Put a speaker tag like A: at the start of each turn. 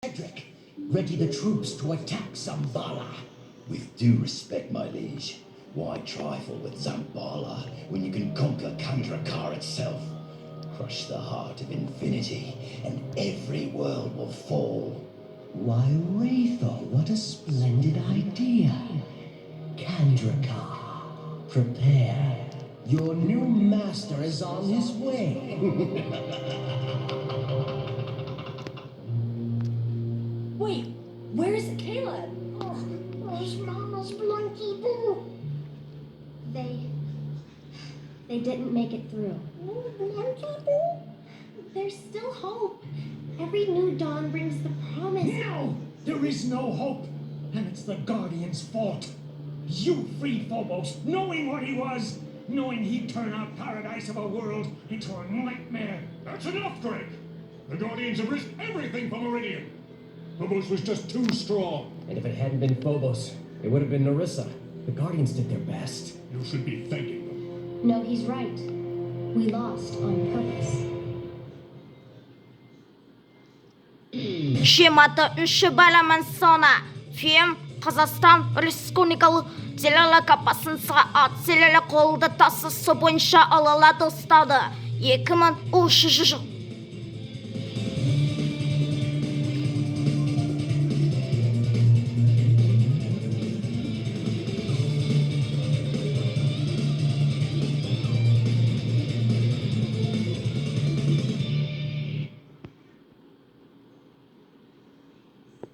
A: Cedric, ready the troops to attack Zambala.
B: With due respect, my liege, why trifle with Zambala when you can conquer Kandrakar itself? Crush the heart of infinity, and every world will fall.
A: Why, Wraithor, what a splendid idea. Kandrakar, prepare. Your new master is on his way.
C: Wait, where is Caleb?
D: Oh, where's Mama's Blunky Boo?
E: They didn't make it through.
D: Oh, Blunky Boo?
E: There's still hope. Every new dawn brings the promise.
F: No! There is no hope, and it's the Guardian's fault. You freed Phobos, knowing what he was, knowing he'd turn our paradise of a world into a nightmare.
G: That's enough, Drake! The Guardians have risked everything for Meridian. Phobos was just too strong.
H: And if it hadn't been Phobos, it would have been Nerissa. The Guardians did their best.
G: You should be thanking them.
E: No, he's right. We lost on purpose.
I: Шематы үші баламын сона. Фем Қазақстан Республикалық телелі капасынсыға ат селелі қолды тасы бойынша алала достады. 2013 жыл.